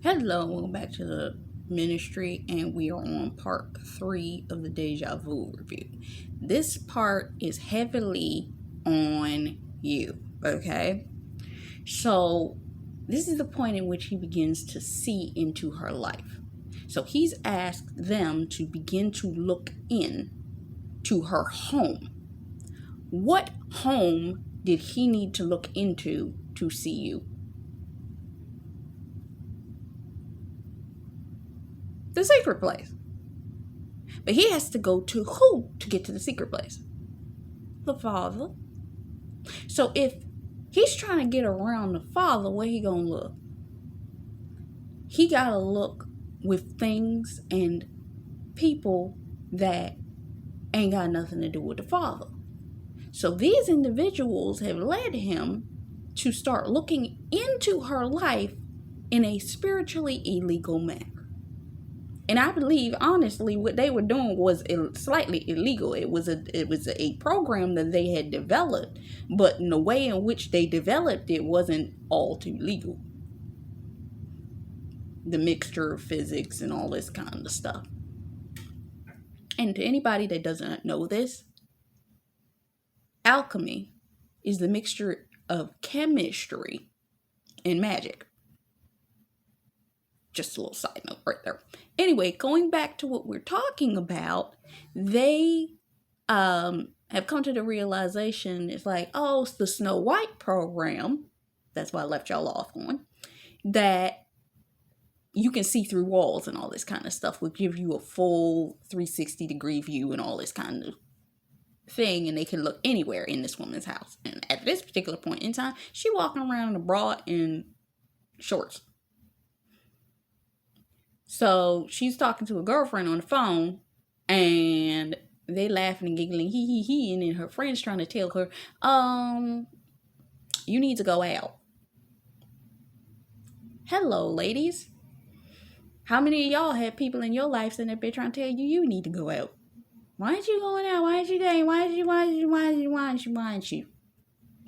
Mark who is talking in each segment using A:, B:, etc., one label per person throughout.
A: Hello, welcome back to the ministry, and we are on part 3 of the Deja Vu review. This part is heavily on you, okay? So, this is the point in which he begins to see into her life. So, he's asked them to begin to look in to her home. What home did he need to look into to see you? The secret place. But he has to go to who to get to the secret place? The Father. So if he's trying to get around the Father, where he gonna look? He gotta look with things and people that ain't got nothing to do with the Father. So these individuals have led him to start looking into her life in a spiritually illegal manner. And I believe, honestly, what they were doing was slightly illegal. It was a program that they had developed, but in the way in which they developed it wasn't all too legal. The mixture of physics and all this kind of stuff. And to anybody that doesn't know this, alchemy is the mixture of chemistry and magic. Just a little side note right there. Anyway, going back to what we're talking about, they have come to the realization it's like, oh, it's the Snow White program. That's why I left y'all off on. That you can see through walls and all this kind of stuff will give you a full 360-degree view and all this kind of thing, and they can look anywhere in this woman's house. And at this particular point in time, she walking around in a bra and shorts. So she's talking to a girlfriend on the phone, and they laughing and giggling, he, and then her friend's trying to tell her, you need to go out. Hello, ladies. How many of y'all have people in your life sitting up there trying to tell you need to go out? Why aren't you going out? Why aren't you going? Why aren't you?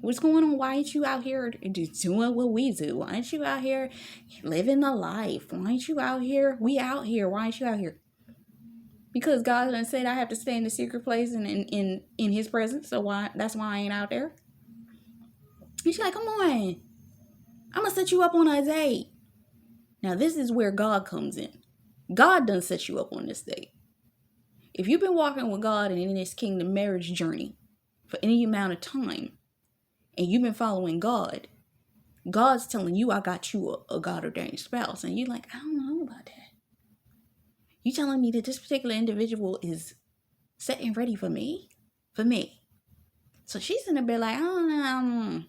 A: What's going on? Why aren't you out here just doing what we do? Why aren't you out here living the life? Why aren't you out here? We out here. Why aren't you out here? Because God done said I have to stay in the secret place and in his presence. So that's why I ain't out there. She's like, come on. I'm going to set you up on a date. Now this is where God comes in. God done set you up on this date. If you've been walking with God and in this kingdom marriage journey for any amount of time, and you've been following God, God's telling you, I got you a God-ordained spouse. And you're like, I don't know about that. You telling me that this particular individual is set and ready for me? For me. So she's in a bit like, I don't know.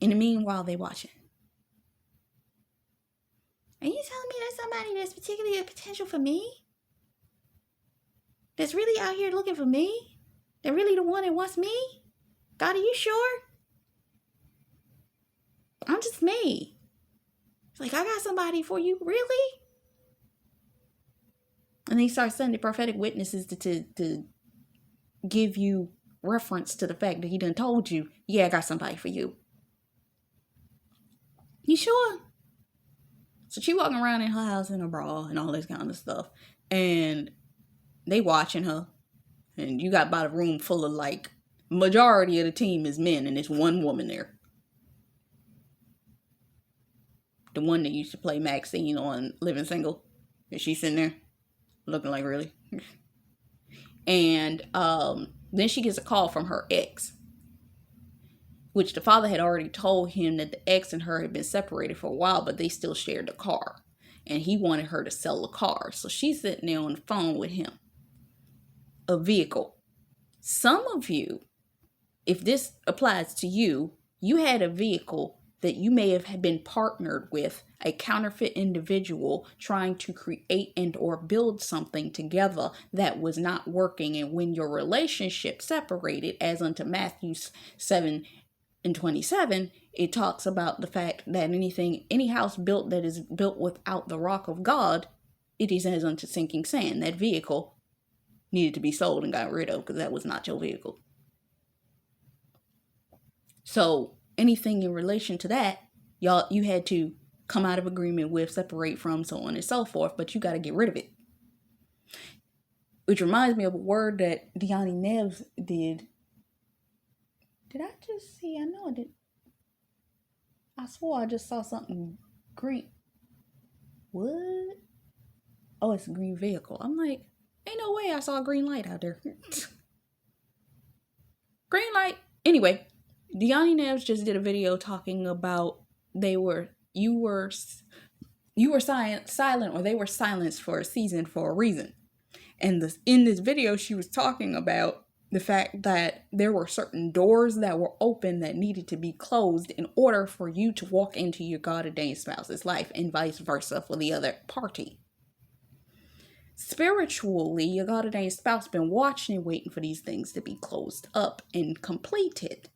A: In the meanwhile, they watching. Are you telling me there's somebody that's particularly a potential for me? That's really out here looking for me? They're really the one that wants me? God, are you sure? I'm just me. It's like, I got somebody for you, really? And he starts sending prophetic witnesses to give you reference to the fact that he done told you, yeah, I got somebody for you. You sure? So she walking around in her house in a bra and all this kind of stuff. And they watching her. And you got about a room full of like, majority of the team is men and there's one woman there. The one that used to play Maxine on Living Single. And she's sitting there looking like, really? And then she gets a call from her ex, which the father had already told him that the ex and her had been separated for a while, but they still shared the car. And he wanted her to sell the car. So she's sitting there on the phone with him. A vehicle. Some of you, if this applies to you, you had a vehicle that you may have been partnered with a counterfeit individual trying to create and or build something together that was not working. And when your relationship separated, as unto Matthew 7:27, it talks about the fact that any house built that is built without the rock of God, it is as unto sinking sand. That vehicle needed to be sold and got rid of because that was not your vehicle. So anything in relation to that, you had to come out of agreement with, separate from, so on and so forth, but you got to get rid of it. Which reminds me of a word that Deja Neves did. Did I just see? I know I did. I swore I just saw something green. What? Oh, it's a green vehicle. I'm like, ain't no way I saw a green light out there. Green light. Anyway, Deja Neves just did a video talking about you were silent, or they were silenced for a season for a reason. And in this video, she was talking about the fact that there were certain doors that were open that needed to be closed in order for you to walk into your God-ordained spouse's life, and vice versa for the other party. Spiritually, your God-ordained spouse been watching and waiting for these things to be closed up and completed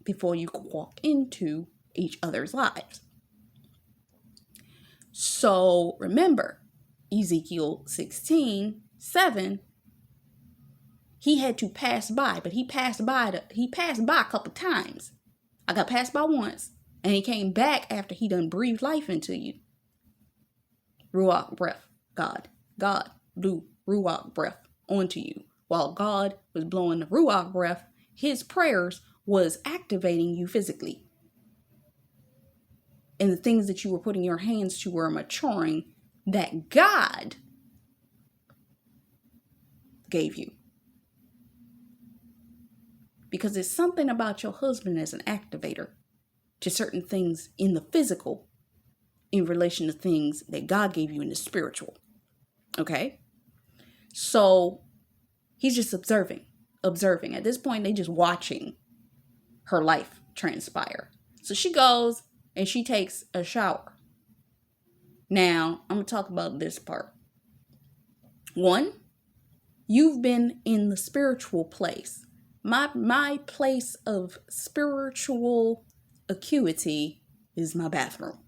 A: before you can walk into each other's lives. So remember, Ezekiel 16:7, he had to pass by, but he passed by a couple times. I got passed by once, and he came back after he done breathed life into you. Ruach breath, God blew Ruach breath onto you. While God was blowing the Ruach breath, his prayers was activating you physically. And the things that you were putting your hands to were maturing that God gave you. Because there's something about your husband as an activator to certain things in the physical in relation to things that God gave you in the spiritual. Okay? So he's just observing. At this point, they just watching her life transpire. So she goes and she takes a shower. Now, I'm going to talk about this part. 1, you've been in the spiritual place. My place of spiritual acuity is my bathroom.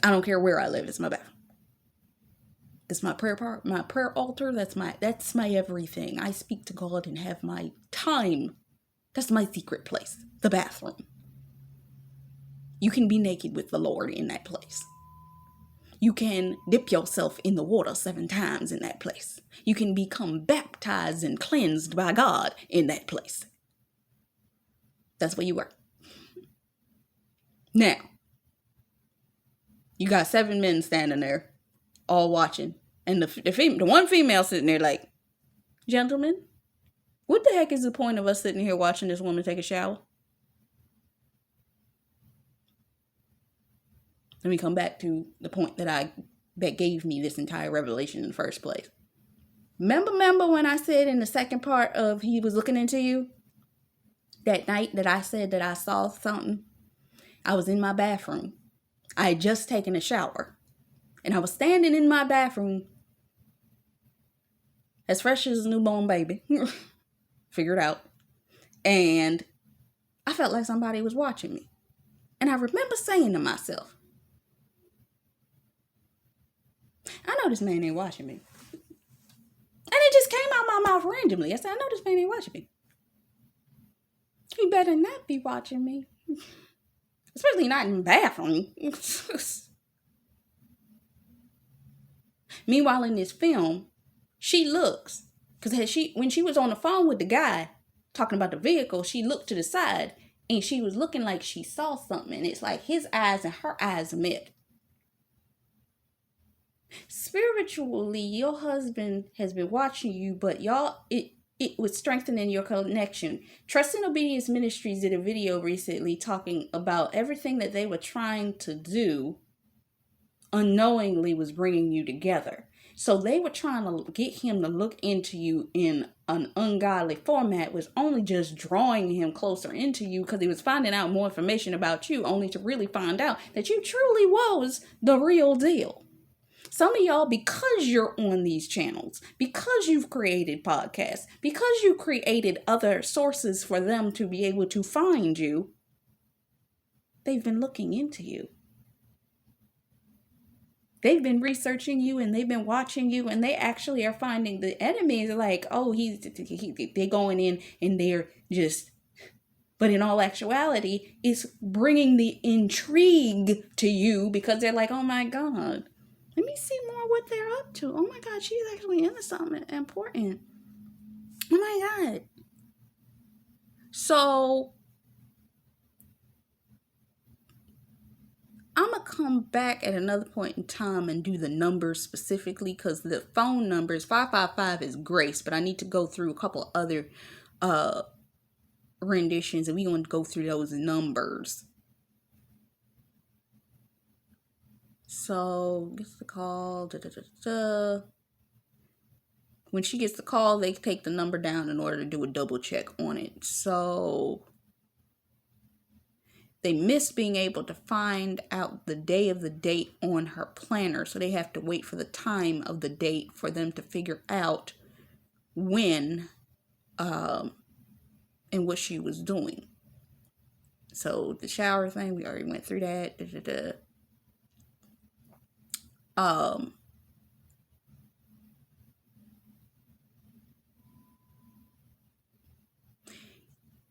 A: I don't care where I live, it's my bathroom. It's my prayer part, my prayer altar, that's my everything. I speak to God and have my time. That's my secret place, the bathroom. You can be naked with the Lord in that place. You can dip yourself in the water 7 times in that place. You can become baptized and cleansed by God in that place. That's where you are. Now, you got 7 men standing there, all watching. And the one female sitting there like, gentlemen, what the heck is the point of us sitting here watching this woman take a shower? Let me come back to the point that gave me this entire revelation in the first place. Remember when I said in the second part of he was looking into you? That night that I said that I saw something? I was in my bathroom. I had just taken a shower. And I was standing in my bathroom as fresh as a newborn baby. Figured out. And I felt like somebody was watching me. And I remember saying to myself, I know this man ain't watching me. And it just came out my mouth randomly. I said, I know this man ain't watching me. He better not be watching me. Especially not in the bathroom. Meanwhile, in this film, she looks. Because when she was on the phone with the guy talking about the vehicle, she looked to the side and she was looking like she saw something. And it's like his eyes and her eyes met. Spiritually, your husband has been watching you, but it was strengthening your connection. Trust and Obedience Ministries did a video recently talking about everything that they were trying to do unknowingly was bringing you together. So they were trying to get him to look into you in an ungodly format, was only just drawing him closer into you because he was finding out more information about you, only to really find out that you truly was the real deal. Some of y'all, because you're on these channels, because you've created podcasts, because you created other sources for them to be able to find you, they've been looking into you. They've been researching you and they've been watching you, and they actually are finding the enemies like, oh, they're going in and they're just But in all actuality, it's bringing the intrigue to you because they're like, oh my God, let me see more what they're up to. Oh my God, she's actually into something important. Oh my God. So I'm going to come back at another point in time and do the numbers specifically because the phone numbers, 555 is Grace, but I need to go through a couple other renditions and we're going to go through those numbers. So, gets the call. When she gets the call, they take the number down in order to do a double check on it. So, they miss being able to find out the day of the date on her planner. So, they have to wait for the time of the date for them to figure out when and what she was doing. So, the shower thing, we already went through that.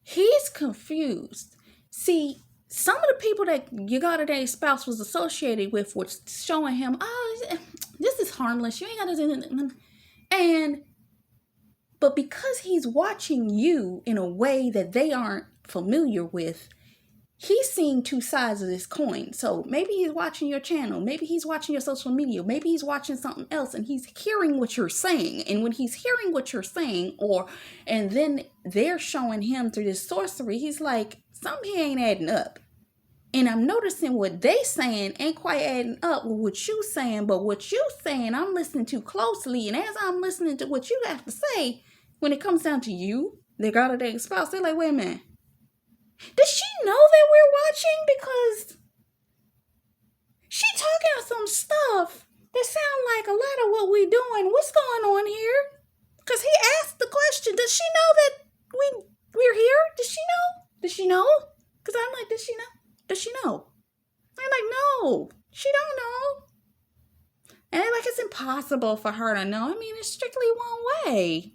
A: He's confused. See, some of the people that Yagada's spouse was associated with was showing him, oh, this is harmless. You ain't got to. But because he's watching you in a way that they aren't familiar with, he's seeing two sides of this coin. So maybe he's watching your channel. Maybe he's watching your social media. Maybe he's watching something else and he's hearing what you're saying. And when he's hearing what you're saying, and then they're showing him through this sorcery, he's like, something ain't adding up. And I'm noticing what they saying ain't quite adding up with what you saying. But what you saying, I'm listening to closely. And as I'm listening to what you have to say, when it comes down to you, they got a spouse, they're like, wait a minute. Does she know that we're watching? Because she talking about some stuff that sound like a lot of what we doing. What's going on here? Because he asked the question, does she know that we're here? Does she know? Does she know? Because I'm like, does she know? Does she know? I'm like, no, she don't know. And they're like, it's impossible for her to know. I mean, it's strictly one way.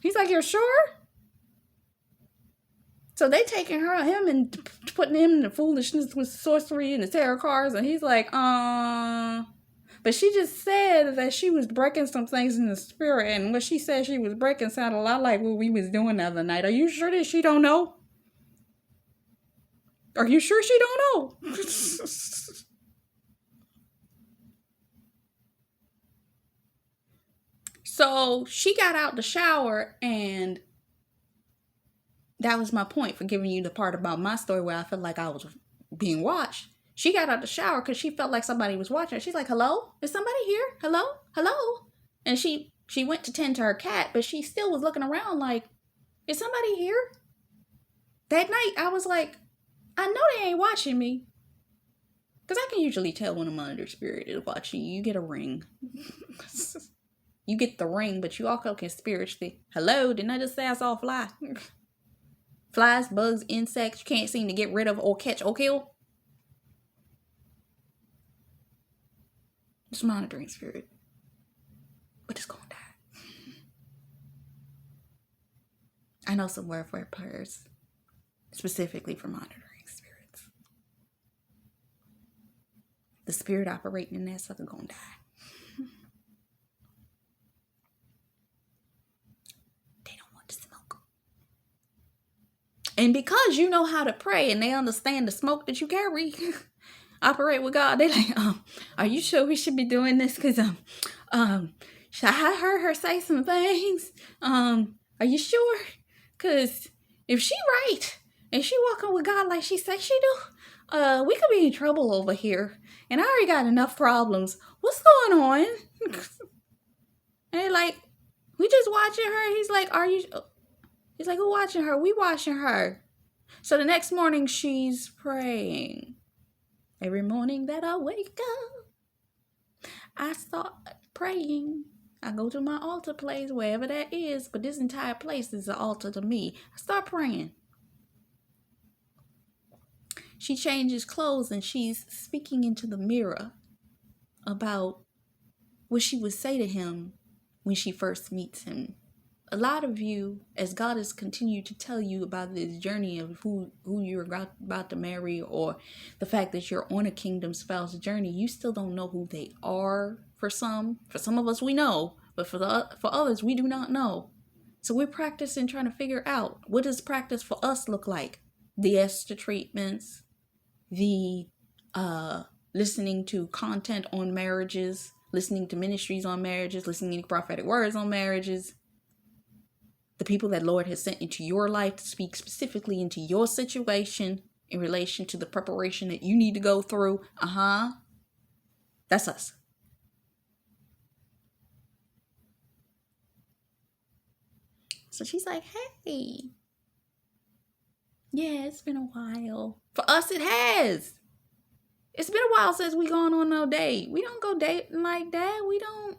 A: He's like, you're sure? So they taking him and putting him in the foolishness with sorcery and the tarot cards. And he's like, But she just said that she was breaking some things in the spirit. And what she said she was breaking sounded a lot like what we was doing the other night. Are you sure that she don't know? Are you sure she don't know? So she got out the shower, and that was my point for giving you the part about my story where I felt like I was being watched. She got out the shower because she felt like somebody was watching her. She's like, hello? Is somebody here? Hello? Hello? And she went to tend to her cat, but she still was looking around like, is somebody here? That night, I was like, I know they ain't watching me. Because I can usually tell when a monitor spirit is watching you. You get a ring. You get the ring, but you also can spiritually, hello, didn't I just say I saw a fly? Flies, bugs, insects you can't seem to get rid of or catch or kill. It's a monitoring spirit. But it's gonna die. I know some warfare prayers specifically for monitoring spirits. The spirit operating in that sucker gonna die. And because you know how to pray and they understand the smoke that you carry, operate with God, they like, are you sure we should be doing this? Because I heard her say some things. Are you sure? Because if she right and she walking with God like she says she do, we could be in trouble over here. And I already got enough problems. What's going on? And they're like, we just watching her. He's like, He's like, who watching her? We watching her. So the next morning, she's praying. Every morning that I wake up, I start praying. I go to my altar place, wherever that is. But this entire place is an altar to me. I start praying. She changes clothes and she's speaking into the mirror about what she would say to him when she first meets him. a lot of you, as God has continued to tell you about this journey of who you're about to marry, or the fact that you're on a kingdom spouse journey, you still don't know who they are. For some of us we know, but for others we do not know. So we're practicing trying to figure out, what does practice for us look like? The Esther treatments, the listening to content on marriages, listening to ministries on marriages, listening to prophetic words on marriages, the people that Lord has sent into your life to speak specifically into your situation in relation to the preparation that you need to go through. That's us. So she's like, hey, yeah, it's been a while. For us, it has. It's been a while since we gone on no date. We don't go dating like that. We don't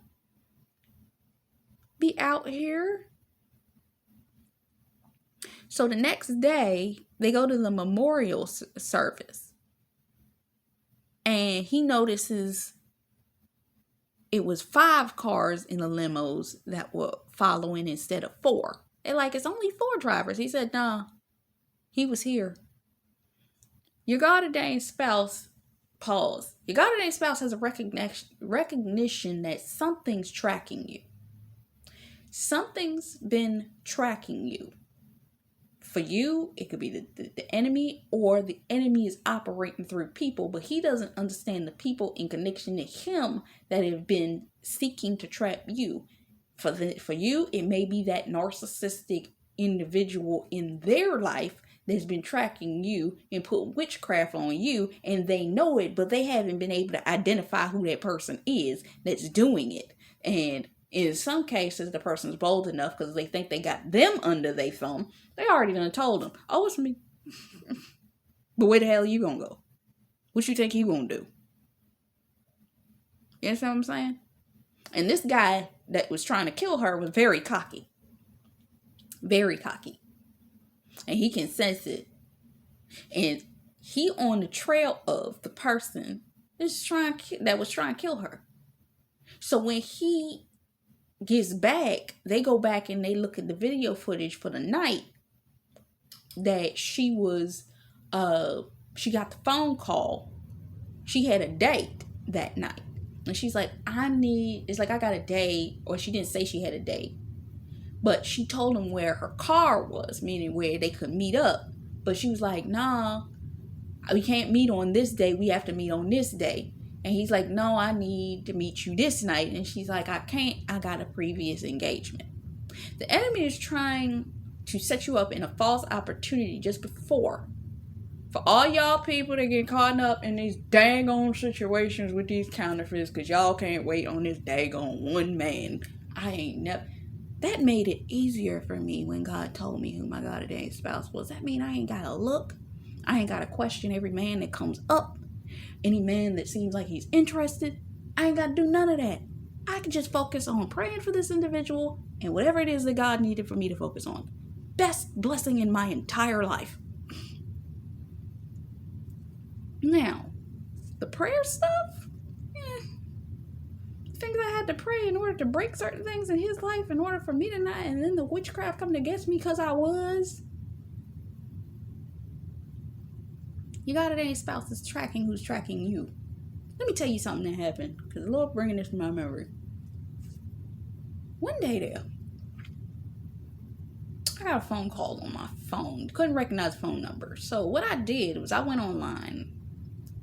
A: be out here. So the next day, they go to the memorial service. And he notices it was 5 cars in the limos that were following instead of 4. They're like, it's only 4 drivers. He said, nah, he was here. Your God-ordained spouse, pause. Your God-ordained spouse has a recognition that something's tracking you. Something's been tracking you. For you, it could be the enemy, or the enemy is operating through people, but he doesn't understand the people in connection to him that have been seeking to trap you. For you, it may be that narcissistic individual in their life that's been tracking you and put witchcraft on you, and they know it, but they haven't been able to identify who that person is that's doing it. And in some cases, the person's bold enough because they think they got them under their thumb. They already done told them, oh, it's me. But where the hell are you going to go? What you think you going to do? You understand what I'm saying? And this guy that was trying to kill her was very cocky. Very cocky. And he can sense it. And he on the trail of the person that was trying to kill her. So when he gets back, they go back and they look at the video footage for the night that she got the phone call. She had a date that night. And she's like, I got a date. Or she didn't say she had a date. But she told him where her car was, meaning where they could meet up. But she was like, nah, we can't meet on this day. We have to meet on this day. And he's like, no, I need to meet you this night. And she's like, I can't. I got a previous engagement. The enemy is trying to set you up in a false opportunity just before. For all y'all people that get caught up in these dang on situations with these counterfeits, because y'all can't wait on this dang on one man. That made it easier for me when God told me who my God-ordained spouse was. That mean I ain't got to look. I ain't got to question every man that comes up. Any man that seems like he's interested. I ain't got to do none of that. I can just focus on praying for this individual and whatever it is that God needed for me to focus on. Best blessing in my entire life. Now, the prayer stuff, things I had to pray in order to break certain things in his life in order for me to not, and then the witchcraft coming against me because I was. You got ordained spouse is tracking who's tracking you. Let me tell you something that happened, because the Lord bringing this to my memory. One day there, I got a phone call on my phone. Couldn't recognize the phone number. So what I did was I went online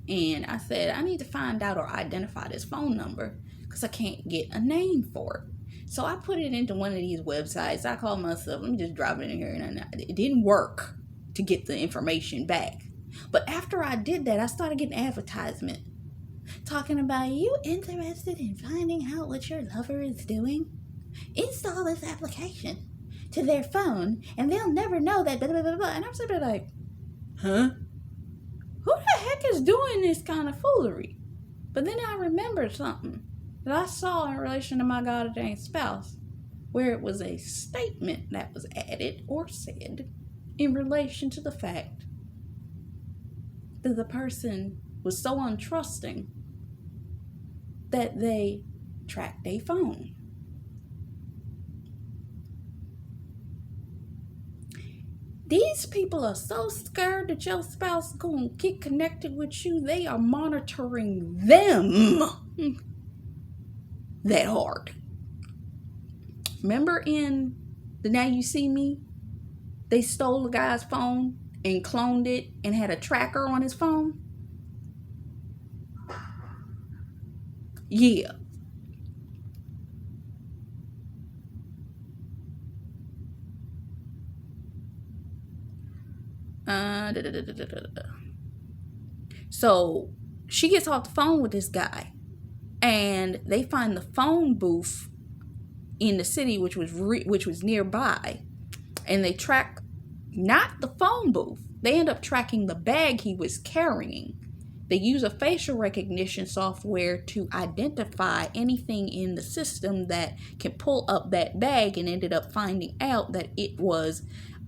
A: and I said, I need to find out or identify this phone number because I can't get a name for it. So I put it into one of these websites. I called myself, let me just drop it in here. And it didn't work to get the information back. But after I did that, I started getting advertisement talking about, you interested in finding out what your lover is doing? Install this application to their phone and they'll never know that blah, blah, blah, blah. And I'm sitting there like, huh? Who the heck is doing this kind of foolery? But then I remembered something that I saw in relation to my God-ordained spouse, where it was a statement that was added or said in relation to the fact that the person was so untrusting that they tracked their phone. These people are so scared that your spouse gonna get connected with you. They are monitoring them that hard. Remember in the Now You See Me, they stole the guy's phone and cloned it and had a tracker on his phone? Yeah. So she gets off the phone with this guy, and they find the phone booth in the city, which was nearby, and they track not the phone booth. They end up tracking the bag he was carrying. They use a facial recognition software to identify anything in the system that can pull up that bag, and ended up finding out that it was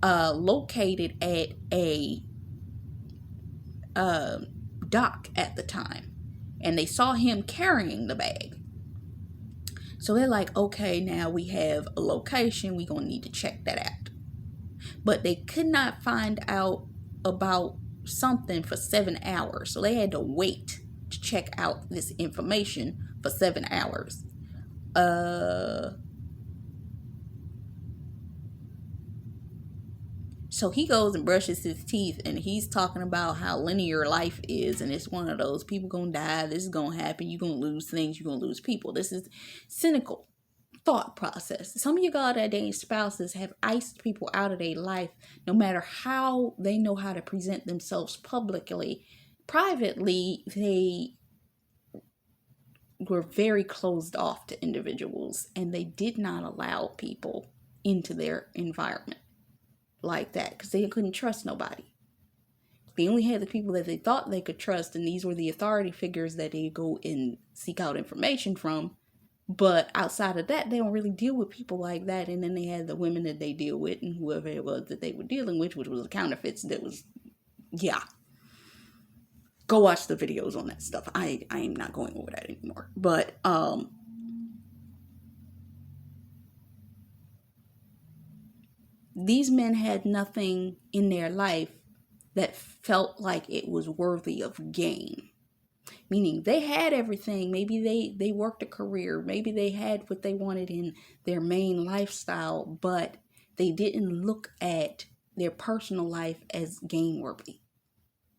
A: located at a dock at the time. And they saw him carrying the bag. So they're like, okay, now we have a location. We're going to need to check that out. But they could not find out about something for 7 hours. So they had to wait to check out this information for 7 hours. So he goes and brushes his teeth, and he's talking about how linear life is, and it's one of those, people gonna die, this is gonna happen, you're gonna lose things, you're gonna lose people. This is cynical thought process. Some of you goddamn spouses have iced people out of their life, no matter how they know how to present themselves publicly. Privately, they were very closed off to individuals, and they did not allow people into their environment like that because they couldn't trust nobody. They only had the people that they thought they could trust, and these were the authority figures that they go and seek out information from. But outside of that, they don't really deal with people like that. And then they had the women that they deal with, and whoever it was that they were dealing with, which was counterfeits. That was, yeah. Go watch the videos on that stuff. I am not going over that anymore. But these men had nothing in their life that felt like it was worthy of gain. Meaning they had everything. Maybe they worked a career. Maybe they had what they wanted in their main lifestyle, but they didn't look at their personal life as gain worthy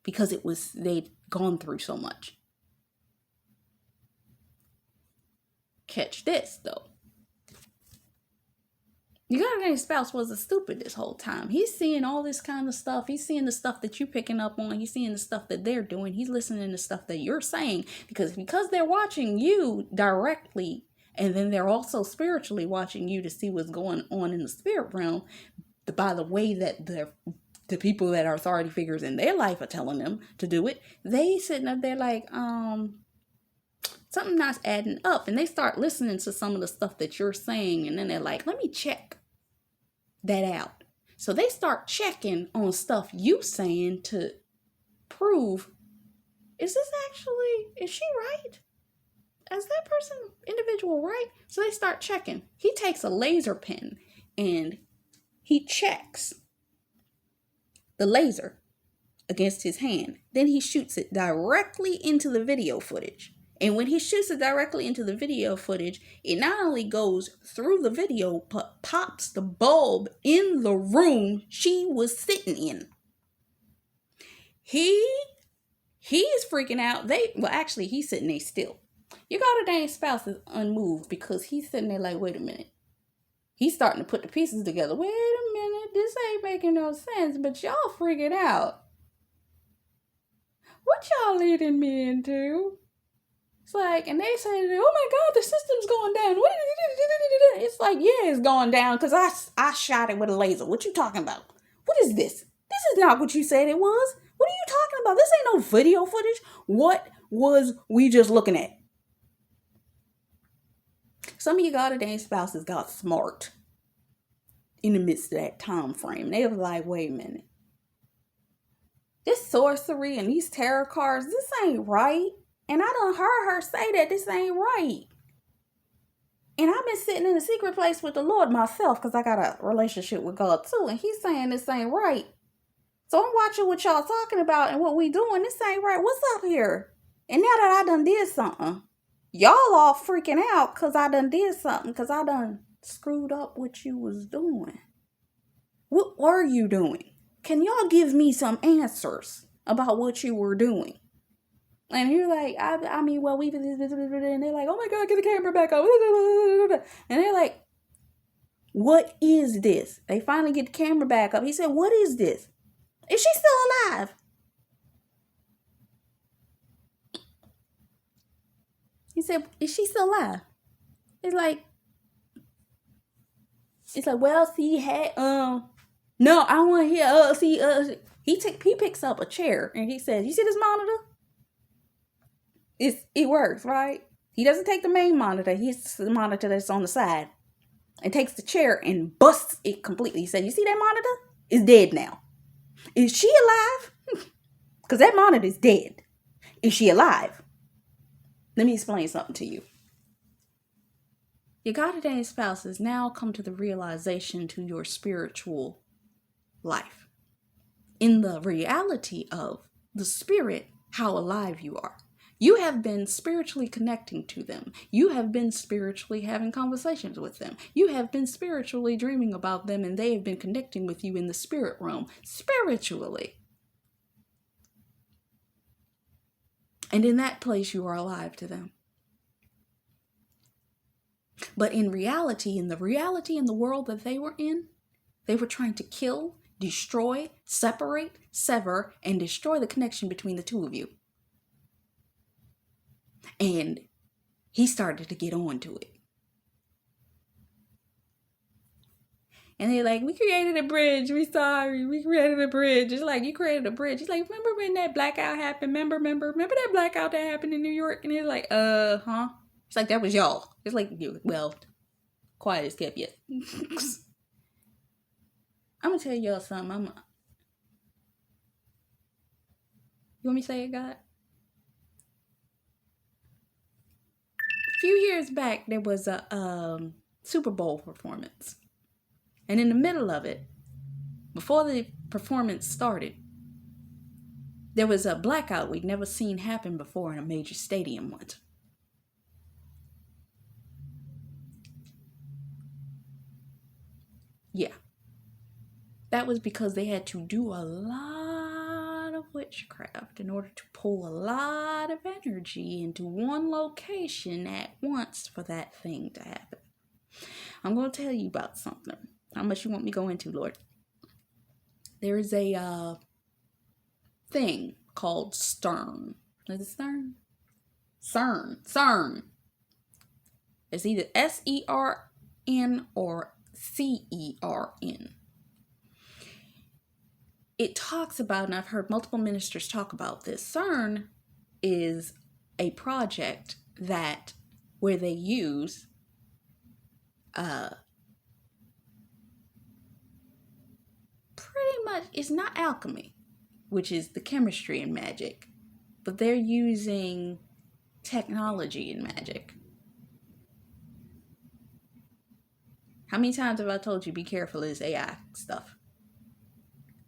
A: because they'd gone through so much. Catch this though. Your goddamn spouse wasn't stupid this whole time. He's seeing all this kind of stuff. He's seeing the stuff that you're picking up on. He's seeing the stuff that they're doing. He's listening to stuff that you're saying because they're watching you directly, and then they're also spiritually watching you to see what's going on in the spirit realm by the way that the people that are authority figures in their life are telling them to do it. They sitting up there like, something not adding up, and they start listening to some of the stuff that you're saying, and then they're like, let me check that out. So they start checking on stuff you saying to prove, is she right? Is that person individual right? So they start checking. He takes a laser pen and he checks the laser against his hand. Then he shoots it directly into the video footage. And when he shoots it directly into the video footage, it not only goes through the video, but pops the bulb in the room she was sitting in. He is freaking out. He's sitting there still. Your goddamn spouse is unmoved because he's sitting there like, wait a minute. He's starting to put the pieces together. Wait a minute, this ain't making no sense, but y'all freaking out. What y'all leading me into? It's like, and they say, oh my God, the system's going down. It's like, yeah, it's going down because I shot it with a laser. What you talking about? What is this? This is not what you said it was. What are you talking about? This ain't no video footage. What was we just looking at? Some of you goddamn spouses got smart in the midst of that time frame. They were like, wait a minute. This sorcery and these tarot cards, this ain't right. And I done heard her say that this ain't right. And I've been sitting in a secret place with the Lord myself because I got a relationship with God too. And he's saying this ain't right. So I'm watching what y'all talking about and what we doing. This ain't right. What's up here? And now that I done did something, y'all all freaking out because I done did something because I done screwed up what you was doing. What were you doing? Can y'all give me some answers about what you were doing? And you're like, I mean, well, we've been, and they're like, oh my God, get the camera back on. And they're like, what is this? They finally get the camera back up. He said, what is this? Is she still alive? He said, is she still alive? It's like, well, see, no, I want to hear, he picks up a chair and he says, you see this monitor? It works, right? He doesn't take the main monitor. He's the monitor that's on the side and takes the chair and busts it completely. He said, you see that monitor? It's dead now. Is she alive? Because that monitor is dead. Is she alive? Let me explain something to you. Your God-ordained spouse has now come to the realization to your spiritual life. In the reality of the spirit, how alive you are. You have been spiritually connecting to them. You have been spiritually having conversations with them. You have been spiritually dreaming about them, and they have been connecting with you in the spirit realm, spiritually. And in that place, you are alive to them. But in reality, in the world that they were in, they were trying to kill, destroy, separate, sever, and destroy the connection between the two of you. And he started to get on to it. And they're like, we created a bridge. We sorry. We created a bridge. It's like, you created a bridge. It's like, remember when that blackout happened? Remember that blackout that happened in New York? And it's like, huh? It's like, that was y'all. It's like, well, quiet as kept yet. I'm going to tell y'all something. You want me to say it, God? A few years back, there was a Super Bowl performance. And in the middle of it, before the performance started, there was a blackout we'd never seen happen before in a major stadium once. Yeah. That was because they had to do a lot of witchcraft in order to pull a lot of energy into one location at once for that thing to happen. I'm going to tell you about something. How much you want me to go into, Lord? There is a thing called CERN. Is it CERN? CERN. It's either SERN or CERN. It talks about, and I've heard multiple ministers talk about this, CERN is a project where they use pretty much, it's not alchemy, which is the chemistry in magic, but they're using technology in magic. How many times have I told you, be careful of this AI stuff?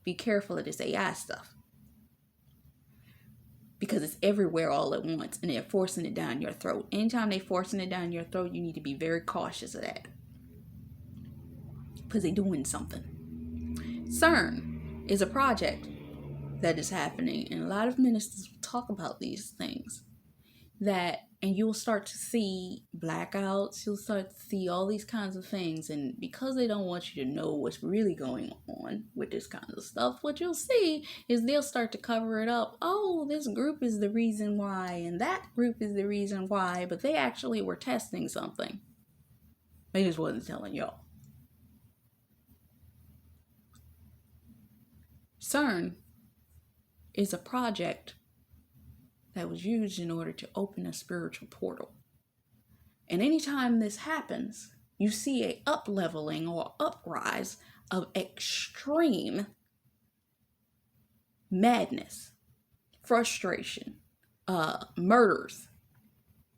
A: Be careful of this AI stuff. Because it's everywhere all at once, and they're forcing it down your throat. Anytime they're forcing it down your throat, you need to be very cautious of that. Because they're doing something. CERN is a project that is happening, and a lot of ministers talk about these things. And you'll start to see blackouts, you'll start to see all these kinds of things, and because they don't want you to know what's really going on with this kind of stuff, what you'll see is they'll start to cover it up. Oh, this group is the reason why, and that group is the reason why, but they actually were testing something. They just wasn't telling y'all. CERN is a project that was used in order to open a spiritual portal. And anytime this happens, you see a up-leveling or uprise of extreme madness, frustration, murders.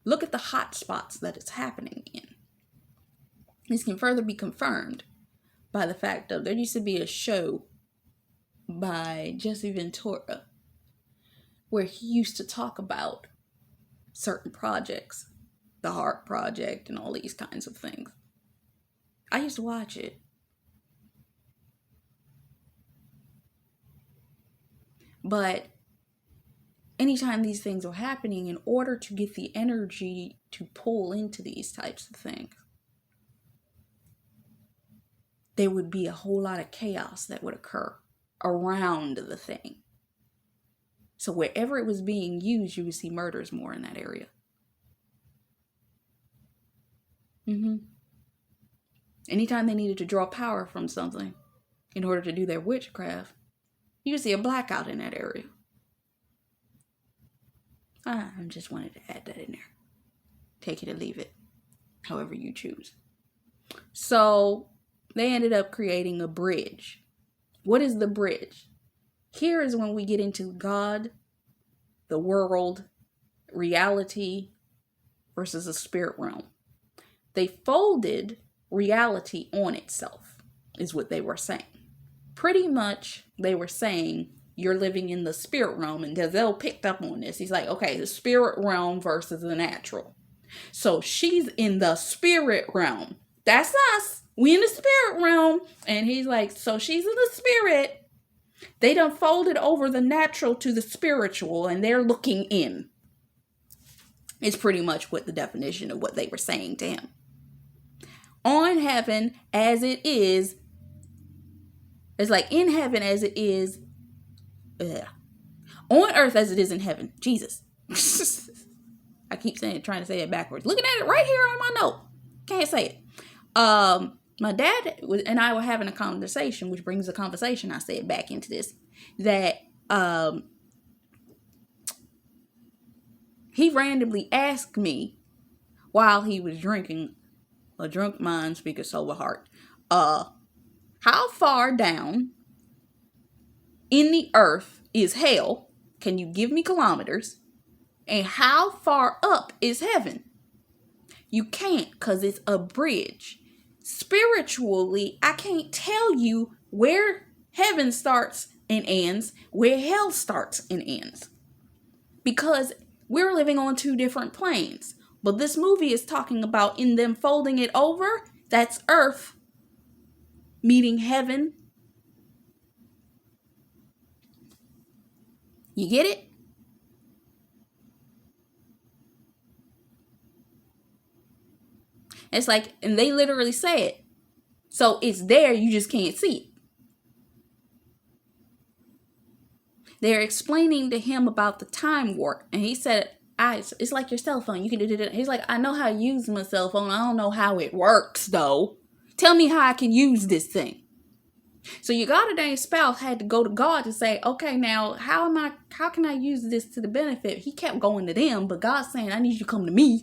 A: Look at the hot spots that it's happening in. This can further be confirmed by the fact of there used to be a show by Jesse Ventura where he used to talk about certain projects, the Heart Project and all these kinds of things. I used to watch it. But anytime these things are happening, in order to get the energy to pull into these types of things, there would be a whole lot of chaos that would occur around the thing. So wherever it was being used, you would see murders more in that area. Anytime they needed to draw power from something in order to do their witchcraft, you would see a blackout in that area. I just wanted to add that in there. Take it or leave it, however you choose. So they ended up creating a bridge. What is the bridge? Here is when we get into God, the world, reality versus the spirit realm. They folded reality on itself, is what they were saying. Pretty much, they were saying, you're living in the spirit realm, and Deja picked up on this. He's like, okay, the spirit realm versus the natural. So she's in the spirit realm. That's us. We in the spirit realm. And he's like, so she's in the spirit. They done folded over the natural to the spiritual, and they're looking in. It's pretty much what the definition of what they were saying to him. On heaven as it is, it's like in heaven as it is, on earth as it is in heaven. Jesus. I keep trying to say it backwards. Looking at it right here on my note. Can't say it. My dad and I were having a conversation, which brings the conversation, I said back into this, that he randomly asked me while he was drinking, a drunk mind speaketh sober heart, how far down in the earth is hell? Can you give me kilometers? And how far up is heaven? You can't, because it's a bridge. Spiritually, I can't tell you where heaven starts and ends, where hell starts and ends. Because we're living on two different planes. But this movie is talking about in them folding it over, that's earth meeting heaven. You get it? It's like, and they literally say it. So it's there, you just can't see it. They're explaining to him about the time warp. And he said, it's like your cell phone. You can do it. He's like, I know how to use my cell phone. I don't know how it works, though. Tell me how I can use this thing. So your goddamn spouse had to go to God to say, okay, now, how can I use this to the benefit? He kept going to them, but God's saying, I need you to come to me.